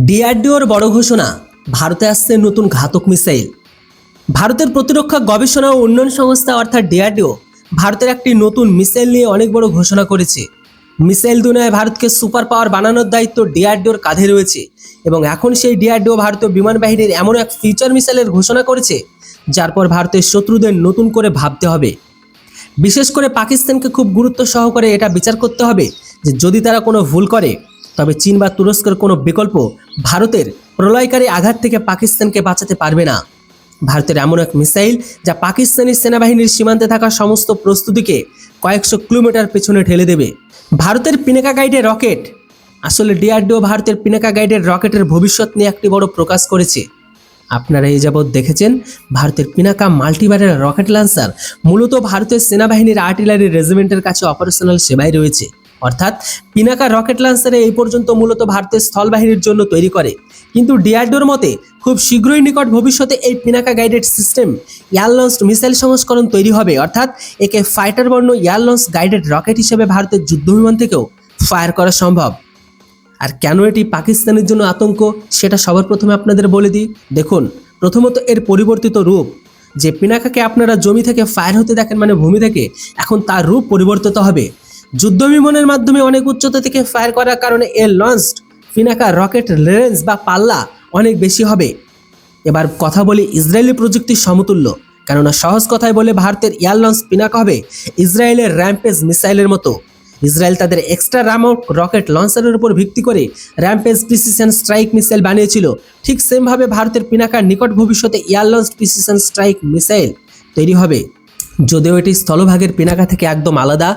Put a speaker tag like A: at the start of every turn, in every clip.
A: ডিআরডিওর বড় ঘোষণা, ভারতে আসছে নতুন ঘাতক মিসাইল। ভারতের প্রতিরক্ষা গবেষণা ও উন্নয়ন সংস্থা অর্থাৎ ডিআরডিও ভারতের একটি নতুন মিসাইল নিয়ে অনেক বড় ঘোষণা করেছে। মিসাইল দুনিয়ায় ভারতকে সুপার পাওয়ার বানানোর দায়িত্ব ডিআরডিওর কাঁধে রয়েছে এবং এখন সেই ডিআরডিও ভারতীয় বিমান বাহিনীর এমন এক ফিউচার মিসাইলের ঘোষণা করেছে যার পর ভারতের শত্রুদের নতুন করে ভাবতে হবে। বিশেষ করে পাকিস্তানকে খুব গুরুত্ব সহকারে এটা বিচার করতে হবে যে যদি তারা কোনো ভুল করে তবে চীন বা তুরস্কের কোনো বিকল্প ভারতের প্রলয়কারী আঘাত থেকে পাকিস্তানকে বাঁচাতে পারবে না। ভারতের এমন এক মিসাইল যা পাকিস্তানি সেনাবাহিনীর সীমান্তে থাকা সমস্ত প্রস্তুতিকে কয়েকশো কিলোমিটার পেছনে ঠেলে দেবে। ভারতের পিনাকা গাইডের রকেট, আসলে ডিআরডিও ভারতের পিনাকা গাইডের রকেটের ভবিষ্যৎ নিয়ে একটি বড় প্রকাশ করেছে। আপনারা এই যাবৎ দেখেছেন ভারতের পিনাকা মাল্টিবারের রকেট লঞ্চার মূলত ভারতের সেনাবাহিনীর আর্টিলারি রেজিমেন্টের কাছে অপারেশনাল সেবায় রয়েছে। অর্থাৎ পিনাকা রকেট লঞ্চারে এই পর্যন্ত মূলত ভারতের স্থলবাহিনীর জন্য তৈরি করে, কিন্তু ডিআরডিওর মতে খুব শীঘ্রই নিকট ভবিষ্যতে এই Pinaka guided system air launched missile সংস্করণ তৈরি হবে। অর্থাৎ একে ফাইটার বর্ণ এয়ার লঞ্চ গাইডেড রকেট হিসেবে ভারতের যুদ্ধবিমান থেকেও ফায়ার করা সম্ভব। আর কেন এটি পাকিস্তানের জন্য আতঙ্ক সেটা সবার প্রথমে আপনাদের বলে দিই। দেখুন, প্রথমত এর পরিবর্তিত রূপ, যে পিনাকাকে আপনারা জমি থেকে ফায়ার হতে দেখেন মানে ভূমি থেকে, এখন তার রূপ পরিবর্তিত হবে। যুদ্ধ বিমানের মাধ্যমে অনেক উচ্চতা থেকে ফায়ার করার কারণে এর লঞ্চড পিনাকা রকেট রেঞ্জ বা পাল্লা অনেক বেশি হবে। এবার কথা বলি ইসরায়েলি প্রযুক্তির সমতুল্য, কেননা সহজ কথায় বলে ভারতের এয়ার লঞ্চ পিনাকা হবে ইসরায়েলের র্যাম্পেজ মিসাইলের মতো। ইসরায়েল তাদের এক্সট্রা রামক রকেট লঞ্চারের উপর ভিত্তি করে র্যাম্পেজ প্রিসিশন স্ট্রাইক মিসাইল বানিয়েছিল। ঠিক সেমভাবে ভারতের পিনাকার নিকট ভবিষ্যতে air launch precision strike missile তৈরি হবে। যদিও এটি স্থলভাগের পিনাকা থেকে একদম আলাদা,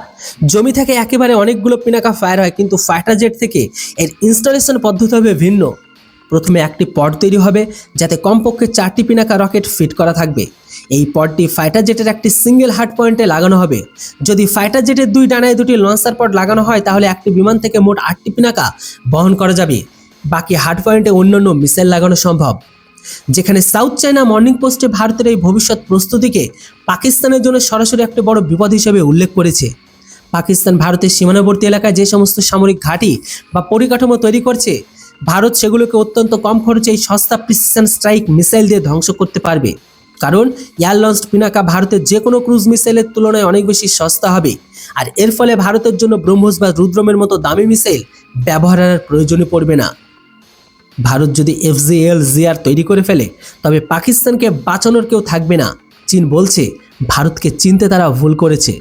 A: জমি থেকে একেবারে অনেকগুলো পিনাকা ফায়ার হয়, কিন্তু ফাইটার জেট থেকে এর ইনস্টলেশন পদ্ধতি হবে ভিন্ন। প্রথমে একটি পড তৈরি হবে যাতে কমপক্ষে 4টি পিনাকা রকেট ফিট করা থাকবে। এই পডটি ফাইটার জেটের একটি সিঙ্গেল হার্ড পয়েন্টে লাগানো হবে। যদি ফাইটার জেটের দুই ডানায় দুটি লঞ্চার পড লাগানো হয় তাহলে একটি বিমান থেকে মোট 8টি পিনাকা বহন করা যাবে। বাকি হার্ড পয়েন্টে অন্যান্য মিসাইল লাগানো সম্ভব। যেখানে সাউথ চায়না মর্নিং পোস্টে ভারতের এই ভবিষ্যৎ প্রস্তুতিকে পাকিস্তানের জন্য সরাসরি একটি বড় বিপদ হিসেবে উল্লেখ করেছে। পাকিস্তান ভারতের সীমানাবর্তী এলাকায় যে সমস্ত সামরিক ঘাঁটি বা পরিকাঠামো তৈরি করছে, ভারত সেগুলোকে অত্যন্ত কম খরচে এই সস্তা প্রিসিশন স্ট্রাইক মিসাইল দিয়ে ধ্বংস করতে পারবে। কারণ এয়ার লঞ্চড পিনাকা ভারতের যে কোনো ক্রুজ মিসাইলের তুলনায় অনেক বেশি সস্তা হবে। আর এর ফলে ভারতের জন্য ব্রহ্মোস বা রুদ্রমের মতো দামি মিসাইল ব্যবহারের প্রয়োজনই পড়বে না। ভারত যদি FGLZR তৈরি করে ফেলে তবে পাকিস্তানকে বাঁচানোর কেউ থাকবে না। চীন বলছে ভারতকে চিনতে তারা ভুল করেছে।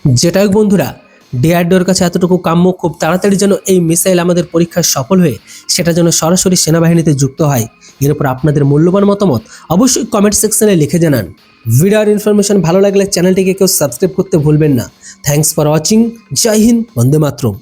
A: যেটাই হোক বন্ধুরা, ডিআরডিওর কাছে এতটুকু কাম্য খুব তাড়াতাড়ি যেন এই মিসাইল আমাদের পরীক্ষায় সফল হয়ে সেটা যেন সরাসরি সেনাবাহিনীতে যুক্ত হয়। এর উপর আপনাদের মূল্যবান মতামত অবশ্যই কমেন্ট সেকশনে লিখে জানান। ভিডিওর ইনফরমেশন ভালো লাগলে চ্যানেলটিকে কেউ সাবস্ক্রাইব করতে ভুলবেন না। Thanks for watching. জয় হিন্দ, বন্দে মাতরম।